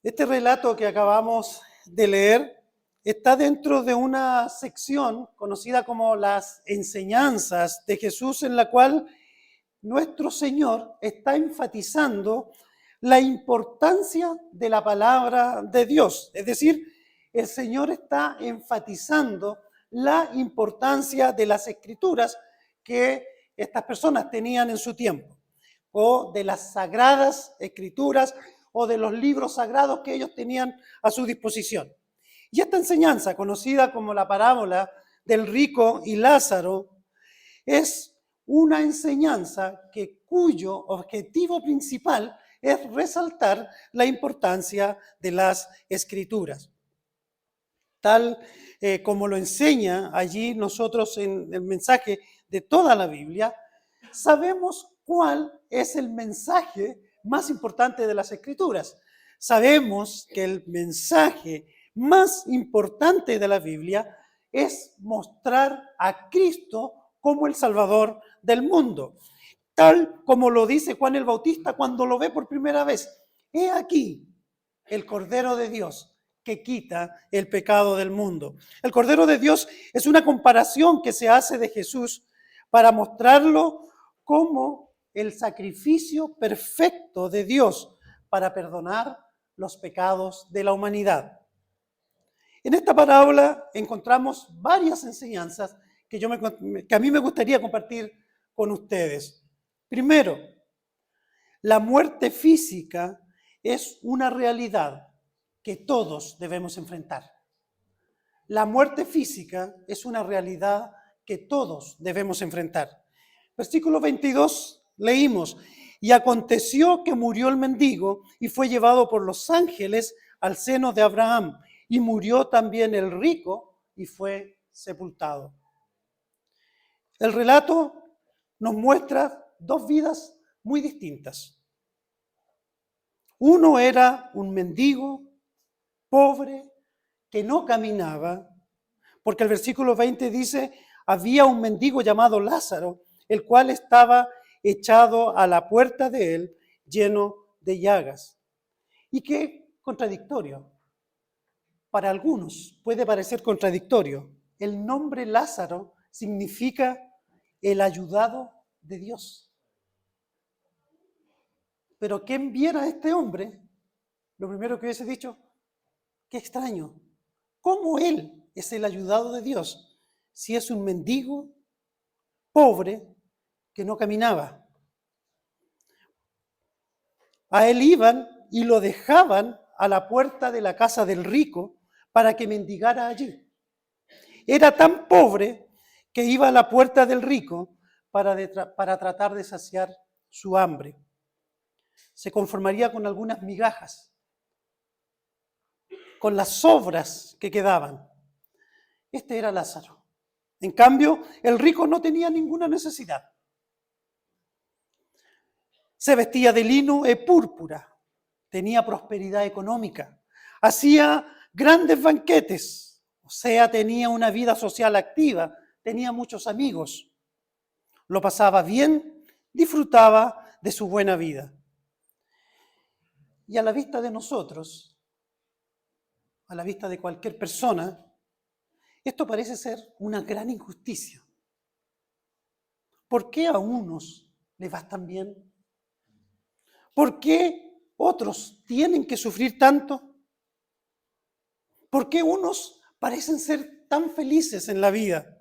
Este relato que acabamos de leer está dentro de una sección conocida como las enseñanzas de Jesús, en la cual nuestro Señor está enfatizando la importancia de la palabra de Dios. Es decir, el Señor está enfatizando la importancia de las escrituras que estas personas tenían en su tiempo, o de las sagradas escrituras, o de los libros sagrados que ellos tenían a su disposición. Y esta enseñanza, conocida como la parábola del rico y Lázaro, es una enseñanza cuyo objetivo principal es resaltar la importancia de las escrituras. Tal como lo enseña allí nosotros en el mensaje de toda la Biblia, sabemos cuál es el mensaje más importante de las Escrituras. Sabemos que el mensaje más importante de la Biblia es mostrar a Cristo como el Salvador del mundo. Tal como lo dice Juan el Bautista cuando lo ve por primera vez. He aquí el Cordero de Dios que quita el pecado del mundo. El Cordero de Dios es una comparación que se hace de Jesús para mostrarlo como el sacrificio perfecto de Dios para perdonar los pecados de la humanidad. En esta parábola encontramos varias enseñanzas que a mí me gustaría compartir con ustedes. Primero, la muerte física es una realidad que todos debemos enfrentar. La muerte física es una realidad que todos debemos enfrentar. Versículo 22 leímos: y aconteció que murió el mendigo y fue llevado por los ángeles al seno de Abraham, y murió también el rico y fue sepultado. El relato nos muestra dos vidas muy distintas. Uno era un mendigo pobre que no caminaba, porque el versículo 20 dice: había un mendigo llamado Lázaro, el cual estaba echado a la puerta de él, lleno de llagas. Y qué contradictorio. Para algunos puede parecer contradictorio. El nombre Lázaro significa el ayudado de Dios. Pero quien viera a este hombre, lo primero que hubiese dicho: qué extraño, ¿cómo él es el ayudado de Dios si es un mendigo pobre que no caminaba? A él iban y lo dejaban a la puerta de la casa del rico para que mendigara allí. Era tan pobre que iba a la puerta del rico para tratar de saciar su hambre. Se conformaría con algunas migajas, con las sobras que quedaban. Este era Lázaro. En cambio, el rico no tenía ninguna necesidad. Se vestía de lino y púrpura, tenía prosperidad económica, hacía grandes banquetes, o sea, tenía una vida social activa, tenía muchos amigos, lo pasaba bien, disfrutaba de su buena vida. Y a la vista de nosotros, a la vista de cualquier persona, esto parece ser una gran injusticia. ¿Por qué a unos les va tan bien? ¿Por qué otros tienen que sufrir tanto? ¿Por qué unos parecen ser tan felices en la vida?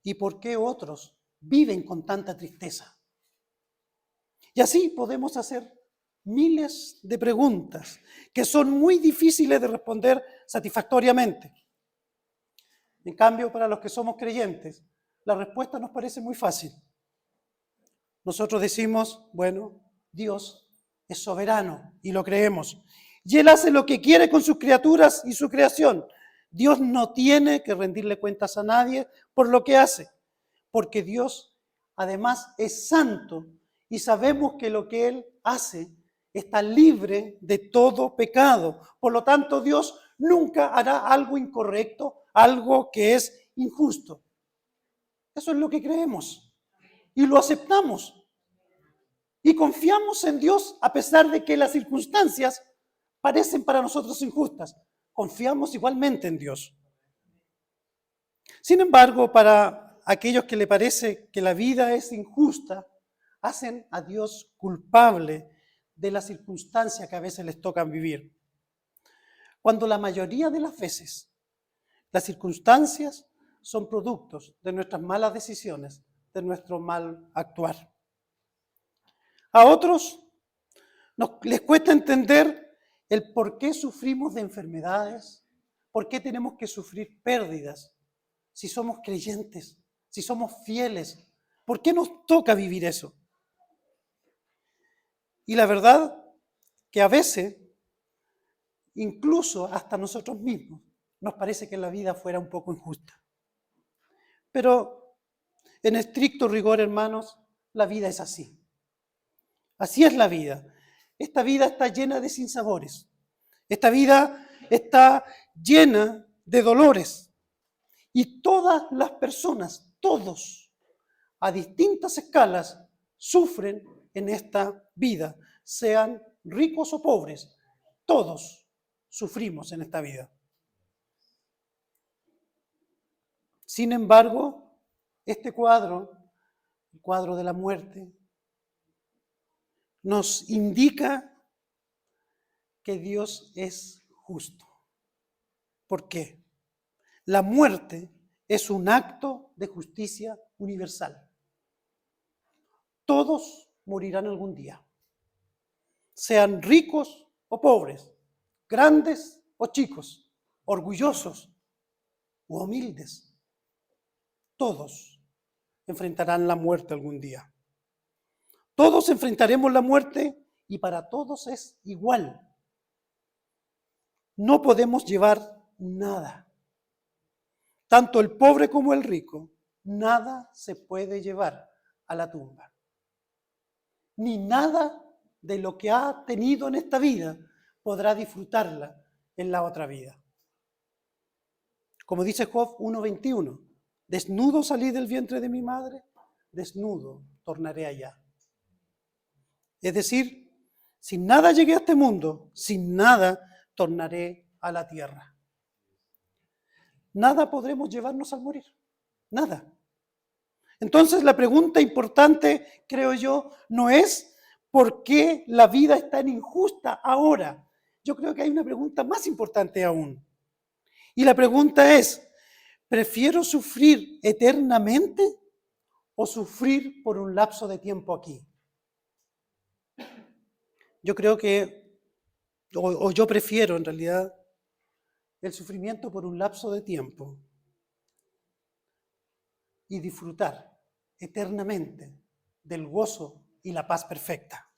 ¿Y por qué otros viven con tanta tristeza? Y así podemos hacer miles de preguntas que son muy difíciles de responder satisfactoriamente. En cambio, para los que somos creyentes, la respuesta nos parece muy fácil. Nosotros decimos: bueno, Dios es soberano y lo creemos. Y Él hace lo que quiere con sus criaturas y su creación. Dios no tiene que rendirle cuentas a nadie por lo que hace, porque Dios además es santo y sabemos que lo que Él hace está libre de todo pecado. Por lo tanto, Dios nunca hará algo incorrecto, algo que es injusto. Eso es lo que creemos y lo aceptamos. Y confiamos en Dios a pesar de que las circunstancias parecen para nosotros injustas, confiamos igualmente en Dios. Sin embargo, para aquellos que le parece que la vida es injusta, hacen a Dios culpable de las circunstancias que a veces les tocan vivir. Cuando la mayoría de las veces las circunstancias son productos de nuestras malas decisiones, de nuestro mal actuar. A otros les cuesta entender el por qué sufrimos de enfermedades, por qué tenemos que sufrir pérdidas, si somos creyentes, si somos fieles, ¿por qué nos toca vivir eso? Y la verdad que a veces, incluso hasta nosotros mismos, nos parece que la vida fuera un poco injusta. Pero en estricto rigor, hermanos, la vida es así. Así es la vida. Esta vida está llena de sinsabores. Esta vida está llena de dolores. Y todas las personas, todos, a distintas escalas, sufren en esta vida, sean ricos o pobres. Todos sufrimos en esta vida. Sin embargo, este cuadro, el cuadro de la muerte, nos indica que Dios es justo. ¿Por qué? La muerte es un acto de justicia universal. Todos morirán algún día, sean ricos o pobres, grandes o chicos, orgullosos o humildes. Todos enfrentarán la muerte algún día. Todos enfrentaremos la muerte y para todos es igual. No podemos llevar nada. Tanto el pobre como el rico, nada se puede llevar a la tumba. Ni nada de lo que ha tenido en esta vida podrá disfrutarla en la otra vida. Como dice Job 1:21, desnudo salí del vientre de mi madre, desnudo tornaré allá. Es decir, sin nada llegué a este mundo, sin nada tornaré a la tierra. Nada podremos llevarnos al morir, nada. Entonces la pregunta importante, creo yo, no es ¿por qué la vida es tan injusta ahora? Yo creo que hay una pregunta más importante aún. Y la pregunta es, ¿prefiero sufrir eternamente o sufrir por un lapso de tiempo aquí? Yo creo que, o yo prefiero en realidad, el sufrimiento por un lapso de tiempo y disfrutar eternamente del gozo y la paz perfecta.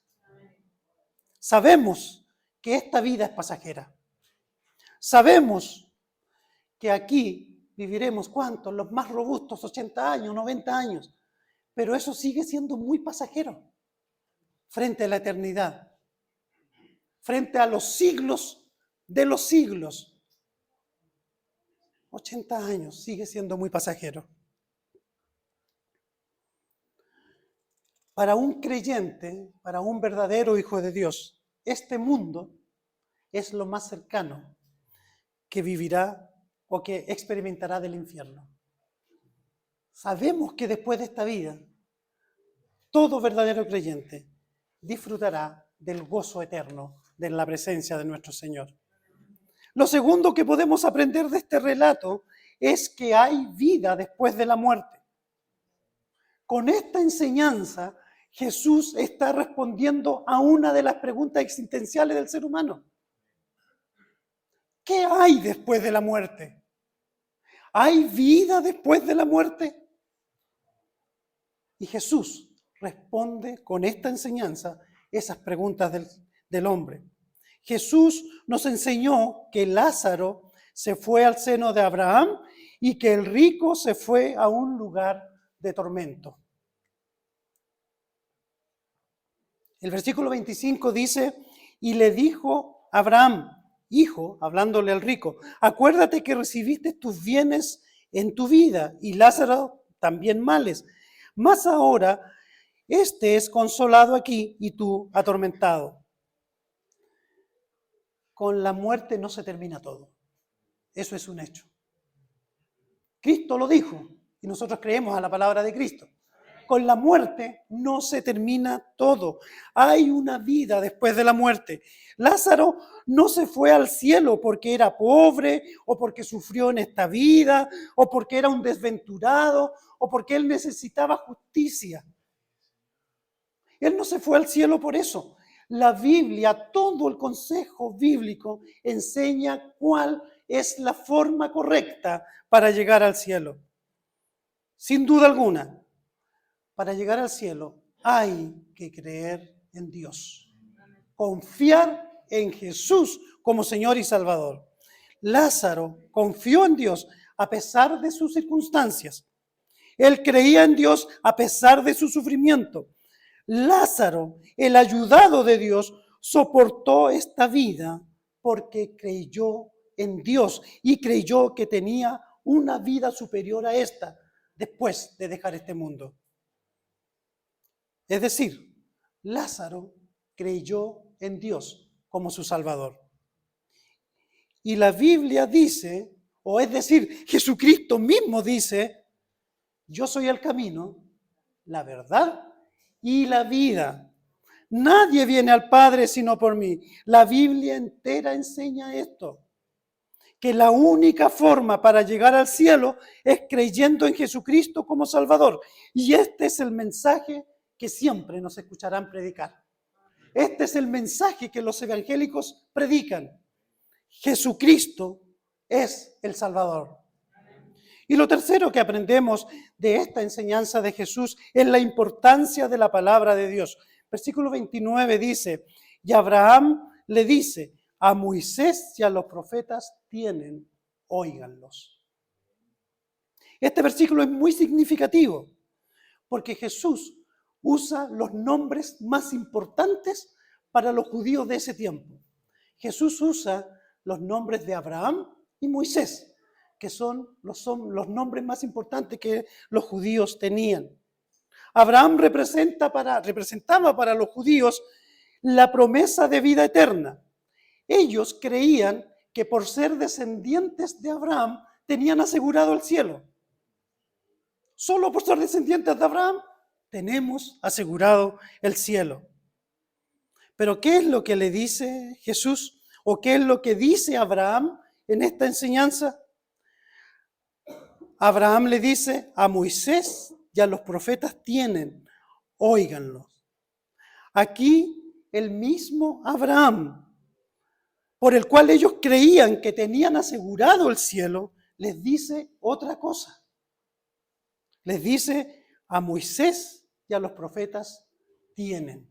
Sabemos que esta vida es pasajera. Sabemos que aquí viviremos, ¿cuántos? Los más robustos, 80 años, 90 años. Pero eso sigue siendo muy pasajero frente a la eternidad, frente a los siglos de los siglos. 80 años sigue siendo muy pasajero. Para un creyente, para un verdadero hijo de Dios, este mundo es lo más cercano que vivirá o que experimentará del infierno. Sabemos que después de esta vida, todo verdadero creyente disfrutará del gozo eterno de la presencia de nuestro Señor. Lo segundo que podemos aprender de este relato es que hay vida después de la muerte. Con esta enseñanza, Jesús está respondiendo a una de las preguntas existenciales del ser humano. ¿Qué hay después de la muerte? ¿Hay vida después de la muerte? Y Jesús responde con esta enseñanza esas preguntas del hombre. Jesús nos enseñó que Lázaro se fue al seno de Abraham y que el rico se fue a un lugar de tormento. El versículo 25 dice, y le dijo Abraham, hijo, hablándole al rico, acuérdate que recibiste tus bienes en tu vida y Lázaro también males, mas ahora este es consolado aquí y tú atormentado. con la muerte no se termina todo. Eso es un hecho. Cristo lo dijo y nosotros creemos a la palabra de Cristo. Con la muerte no se termina todo. Hay una vida después de la muerte. Lázaro no se fue al cielo porque era pobre o porque sufrió en esta vida o porque era un desventurado o porque él necesitaba justicia. Él no se fue al cielo por eso. La Biblia, todo el consejo bíblico enseña cuál es la forma correcta para llegar al cielo. Sin duda alguna, para llegar al cielo hay que creer en Dios. Confiar en Jesús como Señor y Salvador. Lázaro confió en Dios a pesar de sus circunstancias. Él creía en Dios a pesar de su sufrimiento. Lázaro, el ayudado de Dios, soportó esta vida porque creyó en Dios y creyó que tenía una vida superior a esta después de dejar este mundo. Es decir, Lázaro creyó en Dios como su Salvador. Y la Biblia dice, o es decir, Jesucristo mismo dice, yo soy el camino, la verdad y la vida. Nadie viene al Padre sino por mí. La Biblia entera enseña esto, que la única forma para llegar al cielo es creyendo en Jesucristo como Salvador. Y este es el mensaje que siempre nos escucharán predicar. Este es el mensaje que los evangélicos predican. Jesucristo es el Salvador. Y lo tercero que aprendemos de esta enseñanza de Jesús es la importancia de la palabra de Dios. Versículo 29 dice, y Abraham le dice, a Moisés y a los profetas tienen, óiganlos. Este versículo es muy significativo porque Jesús usa los nombres más importantes para los judíos de ese tiempo. Jesús usa los nombres de Abraham y Moisés, que son los nombres más importantes que los judíos tenían. Abraham representaba para los judíos la promesa de vida eterna. Ellos creían que por ser descendientes de Abraham tenían asegurado el cielo. Solo por ser descendientes de Abraham tenemos asegurado el cielo. Pero ¿qué es lo que le dice Jesús? ¿O qué es lo que dice Abraham en esta enseñanza? Abraham le dice, a Moisés y a los profetas tienen, óiganlos. Aquí el mismo Abraham, por el cual ellos creían que tenían asegurado el cielo, les dice otra cosa. Les dice, a Moisés y a los profetas tienen.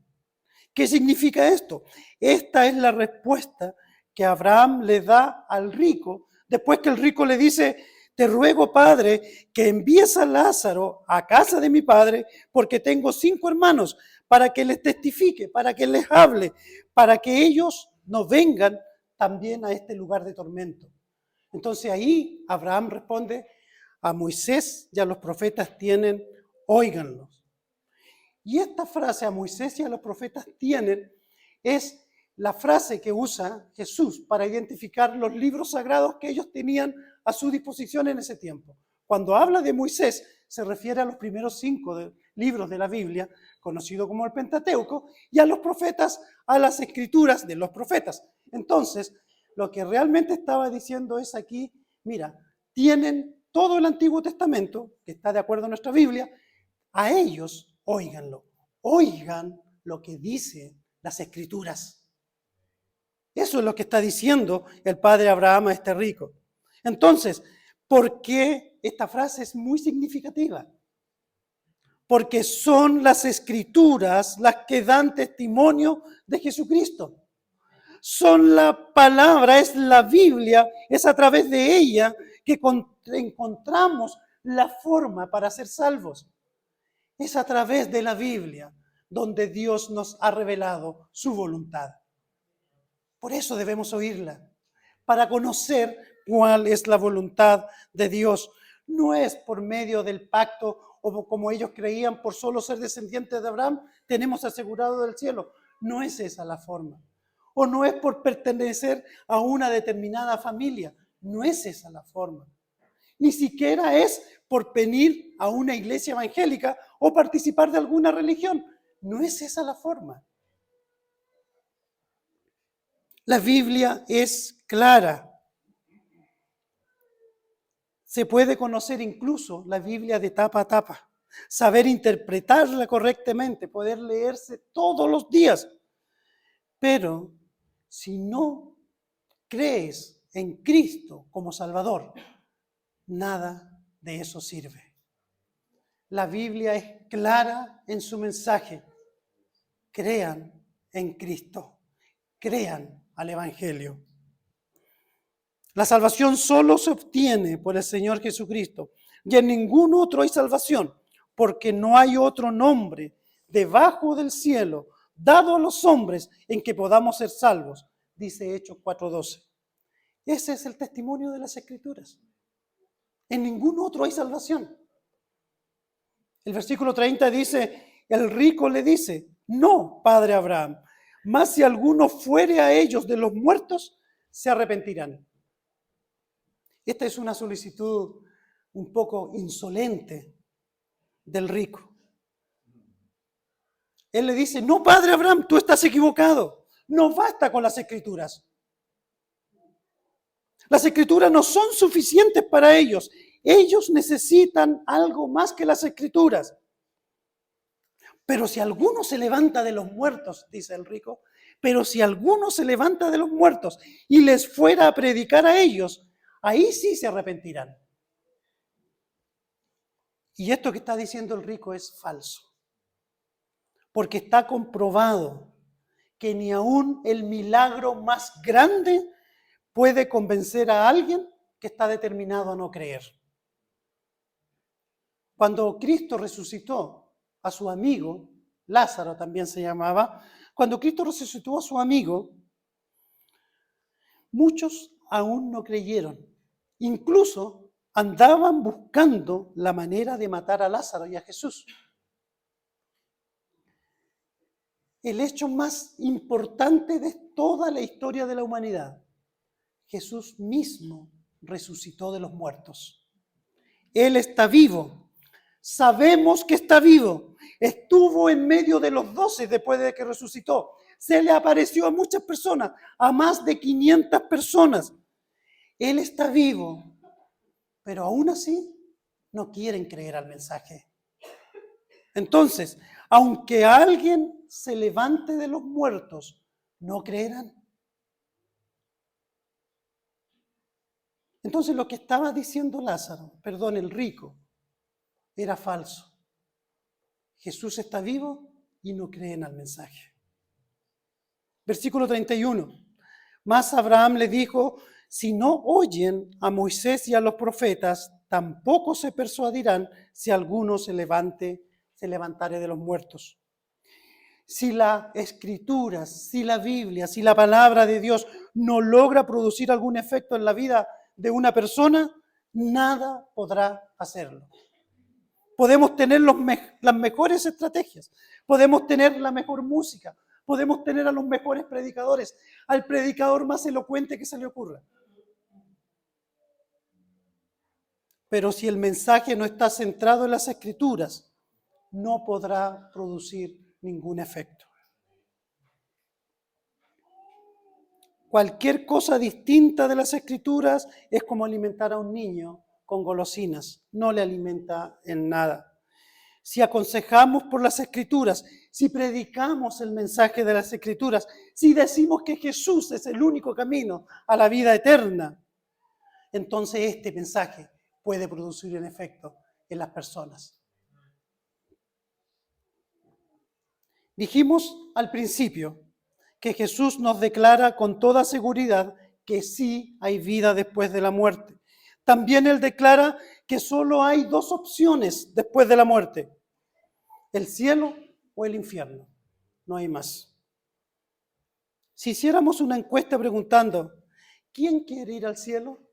¿Qué significa esto? Esta es la respuesta que Abraham le da al rico, después que el rico le dice, te ruego, Padre, que envíes a Lázaro a casa de mi padre, porque tengo 5 hermanos, para que les testifique, para que les hable, para que ellos no vengan también a este lugar de tormento. Entonces ahí Abraham responde, a Moisés y a los profetas tienen, óiganlos. Y esta frase, a Moisés y a los profetas tienen, es la frase que usa Jesús para identificar los libros sagrados que ellos tenían a su disposición en ese tiempo. Cuando habla de Moisés, se refiere a los primeros 5 libros de la Biblia, conocido como el Pentateuco, y a los profetas, a las escrituras de los profetas. Entonces, lo que realmente estaba diciendo es aquí, mira, tienen todo el Antiguo Testamento, que está de acuerdo a nuestra Biblia, a ellos, óiganlo, oigan lo que dicen las escrituras. Eso es lo que está diciendo el padre Abraham a este rico. Entonces, ¿por qué esta frase es muy significativa? Porque son las escrituras las que dan testimonio de Jesucristo. Son la palabra, es la Biblia, es a través de ella que encontramos la forma para ser salvos. Es a través de la Biblia donde Dios nos ha revelado su voluntad. Por eso debemos oírla, para conocer cuál es la voluntad de Dios. No es por medio del pacto o como ellos creían, por solo ser descendientes de Abraham, tenemos asegurado el cielo. No es esa la forma. o no es por pertenecer a una determinada familia. No es esa la forma. Ni siquiera es por venir a una iglesia evangélica o participar de alguna religión. No es esa la forma. La Biblia es clara. Se puede conocer incluso la Biblia de tapa a tapa, saber interpretarla correctamente, poder leerse todos los días. Pero si no crees en Cristo como Salvador, nada de eso sirve. La Biblia es clara en su mensaje. Crean en Cristo, crean al Evangelio. La salvación solo se obtiene por el Señor Jesucristo, y en ningún otro hay salvación, porque no hay otro nombre debajo del cielo dado a los hombres en que podamos ser salvos, dice Hechos 4:12. Ese es el testimonio de las Escrituras. En ningún otro hay salvación. El versículo 30 dice, el rico le dice, no, padre Abraham, mas si alguno fuere a ellos de los muertos, se arrepentirán. Esta es una solicitud un poco insolente del rico. Él le dice, no, padre Abraham, tú estás equivocado. No basta con las Escrituras. Las Escrituras no son suficientes para ellos. Ellos necesitan algo más que las Escrituras. Pero si alguno se levanta de los muertos, dice el rico, pero si alguno se levanta de los muertos y les fuera a predicar a ellos, ahí sí se arrepentirán. Y esto que está diciendo el rico es falso. Porque está comprobado que ni aún el milagro más grande puede convencer a alguien que está determinado a no creer. Cuando Cristo resucitó a su amigo, Lázaro también se llamaba, cuando Cristo resucitó a su amigo, muchos aún no creyeron. Incluso andaban buscando la manera de matar a Lázaro y a Jesús. El hecho más importante de toda la historia de la humanidad. Jesús mismo resucitó de los muertos. Él está vivo. Sabemos que está vivo. Estuvo en medio de los 12 después de que resucitó. Se le apareció a muchas personas, a más de 500 personas. Él está vivo, pero aún así no quieren creer al mensaje. Entonces, aunque alguien se levante de los muertos, ¿no creerán? Entonces lo que estaba diciendo el rico, era falso. Jesús está vivo y no creen al mensaje. Versículo 31. Mas Abraham le dijo, si no oyen a Moisés y a los profetas, tampoco se persuadirán si alguno se levantare de los muertos. Si la Escritura, si la Biblia, si la palabra de Dios no logra producir algún efecto en la vida de una persona, nada podrá hacerlo. Podemos tener las mejores estrategias, podemos tener la mejor música, podemos tener a los mejores predicadores, al predicador más elocuente que se le ocurra. Pero si el mensaje no está centrado en las Escrituras, no podrá producir ningún efecto. Cualquier cosa distinta de las Escrituras es como alimentar a un niño con golosinas, no le alimenta en nada. Si aconsejamos por las Escrituras, si predicamos el mensaje de las Escrituras, si decimos que Jesús es el único camino a la vida eterna, entonces este mensaje puede producir un efecto en las personas. Dijimos al principio que Jesús nos declara con toda seguridad que sí hay vida después de la muerte. También Él declara que solo hay dos opciones después de la muerte: el cielo o el infierno. No hay más. Si hiciéramos una encuesta preguntando, ¿quién quiere ir al cielo?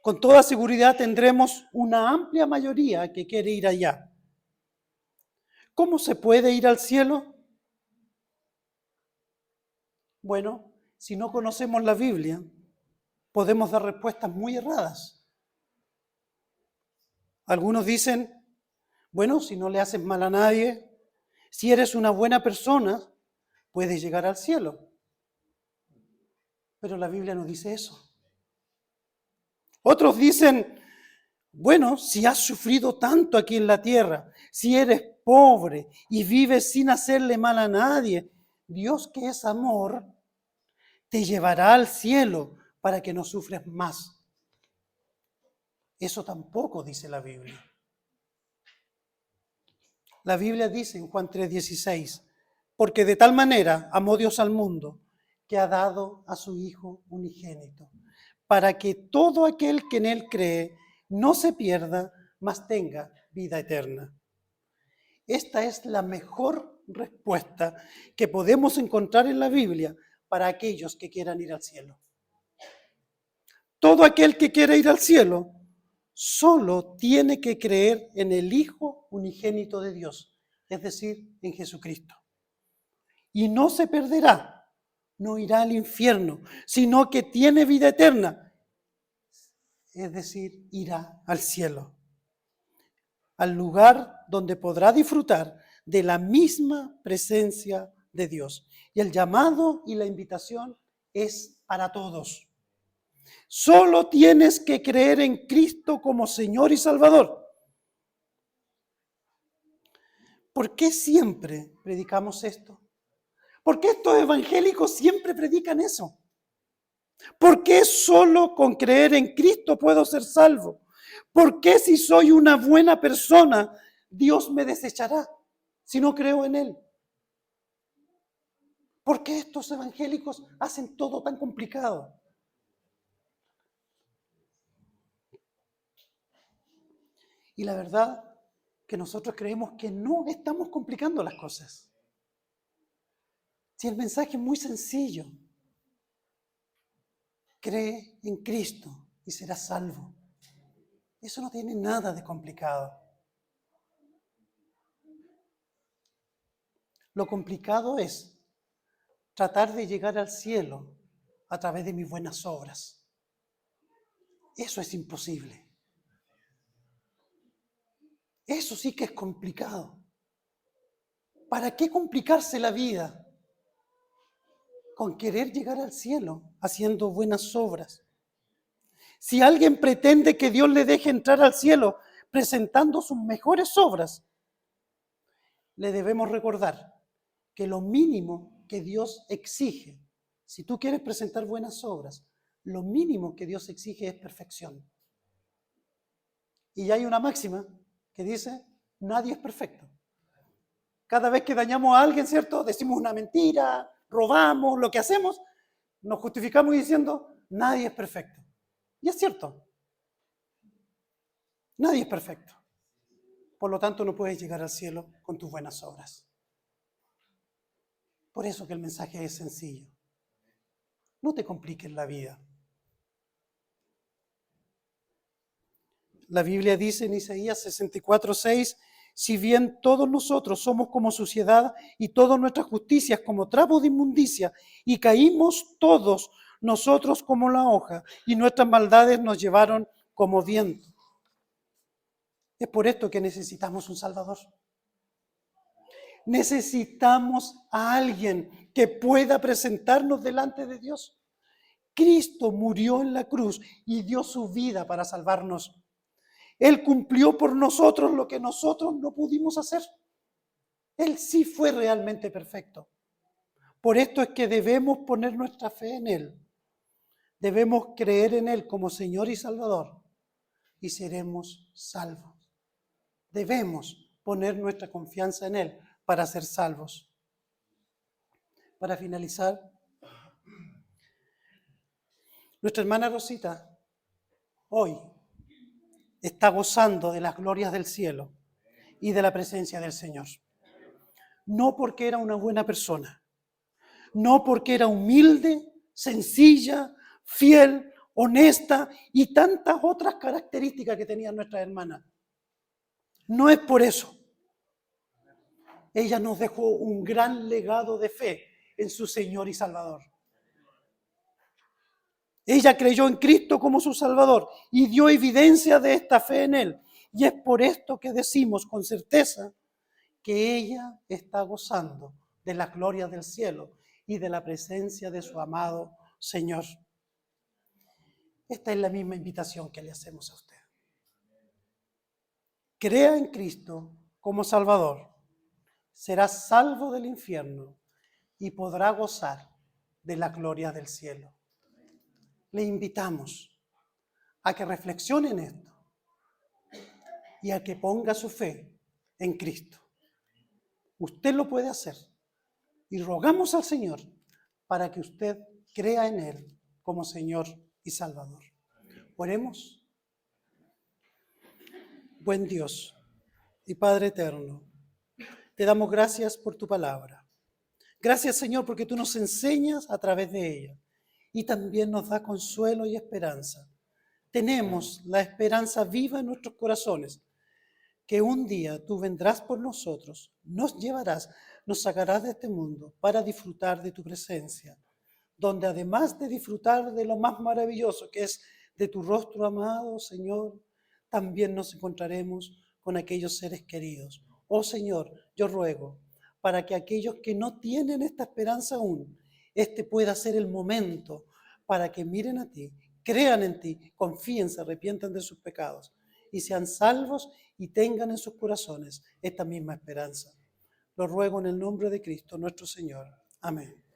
Con toda seguridad tendremos una amplia mayoría que quiere ir allá. ¿Cómo se puede ir al cielo? Bueno, si no conocemos la Biblia, podemos dar respuestas muy erradas. Algunos dicen, bueno, si no le haces mal a nadie, si eres una buena persona, puedes llegar al cielo. Pero la Biblia no dice eso. Otros dicen, bueno, si has sufrido tanto aquí en la tierra, si eres pobre y vives sin hacerle mal a nadie, Dios, que es amor, te llevará al cielo para que no sufras más. Eso tampoco dice la Biblia. La Biblia dice en Juan 3:16, porque de tal manera amó Dios al mundo, que ha dado a su Hijo unigénito, para que todo aquel que en Él cree no se pierda, mas tenga vida eterna. Esta es la mejor respuesta que podemos encontrar en la Biblia para aquellos que quieran ir al cielo. Todo aquel que quiera ir al cielo solo tiene que creer en el Hijo unigénito de Dios, es decir, en Jesucristo. Y no se perderá, no irá al infierno, sino que tiene vida eterna, es decir, irá al cielo, al lugar donde podrá disfrutar de la misma presencia de Dios. Y el llamado y la invitación es para todos. Solo tienes que creer en Cristo como Señor y Salvador. ¿Por qué siempre predicamos esto? ¿Por qué estos evangélicos siempre predican eso? ¿Por qué solo con creer en Cristo puedo ser salvo? ¿Por qué si soy una buena persona, Dios me desechará si no creo en Él? ¿Por qué estos evangélicos hacen todo tan complicado? Y la verdad que nosotros creemos que no estamos complicando las cosas. Si el mensaje es muy sencillo, cree en Cristo y serás salvo. Eso no tiene nada de complicado. Lo complicado es tratar de llegar al cielo a través de mis buenas obras. Eso es imposible. Eso sí que es complicado. ¿Para qué complicarse la vida con querer llegar al cielo haciendo buenas obras? Si alguien pretende que Dios le deje entrar al cielo presentando sus mejores obras, le debemos recordar que lo mínimo que Dios exige, si tú quieres presentar buenas obras, lo mínimo que Dios exige es perfección. Y hay una máxima que dice, nadie es perfecto. Cada vez que dañamos a alguien, ¿cierto? Decimos una mentira, robamos, lo que hacemos, nos justificamos diciendo, nadie es perfecto. Y es cierto, nadie es perfecto. Por lo tanto, no puedes llegar al cielo con tus buenas obras. Por eso que el mensaje es sencillo. No te compliques la vida. La Biblia dice en Isaías 64:6, si bien todos nosotros somos como suciedad y todas nuestras justicias como trapos de inmundicia, y caímos todos nosotros como la hoja, y nuestras maldades nos llevaron como viento. Es por esto que necesitamos un Salvador. Necesitamos a alguien que pueda presentarnos delante de Dios. Cristo murió en la cruz y dio su vida para salvarnos. Él cumplió por nosotros lo que nosotros no pudimos hacer. Él sí fue realmente perfecto. Por esto es que debemos poner nuestra fe en Él. Debemos creer en Él como Señor y Salvador y seremos salvos. Debemos poner nuestra confianza en Él para ser salvos. Para finalizar, nuestra hermana Rosita hoy está gozando de las glorias del cielo y de la presencia del Señor. No porque era una buena persona, no porque era humilde, sencilla, fiel, honesta y tantas otras características que tenían nuestras hermanas. No es por eso. Ella nos dejó un gran legado de fe en su Señor y Salvador. Ella creyó en Cristo como su Salvador y dio evidencia de esta fe en Él. Y es por esto que decimos con certeza que ella está gozando de la gloria del cielo y de la presencia de su amado Señor. Esta es la misma invitación que le hacemos a usted. Crea en Cristo como Salvador, será salvo del infierno y podrá gozar de la gloria del cielo. Le invitamos a que reflexione en esto y a que ponga su fe en Cristo. Usted lo puede hacer y rogamos al Señor para que usted crea en Él como Señor y Salvador. Oremos. Buen Dios y Padre eterno, te damos gracias por tu palabra. Gracias, Señor, porque tú nos enseñas a través de ella y también nos da consuelo y esperanza. Tenemos la esperanza viva en nuestros corazones, que un día tú vendrás por nosotros, nos llevarás, nos sacarás de este mundo para disfrutar de tu presencia, donde además de disfrutar de lo más maravilloso que es de tu rostro amado, Señor, también nos encontraremos con aquellos seres queridos. Oh Señor, yo ruego para que aquellos que no tienen esta esperanza aún, este pueda ser el momento para que miren a ti, crean en ti, confíen, se arrepientan de sus pecados y sean salvos y tengan en sus corazones esta misma esperanza. Lo ruego en el nombre de Cristo, nuestro Señor. Amén.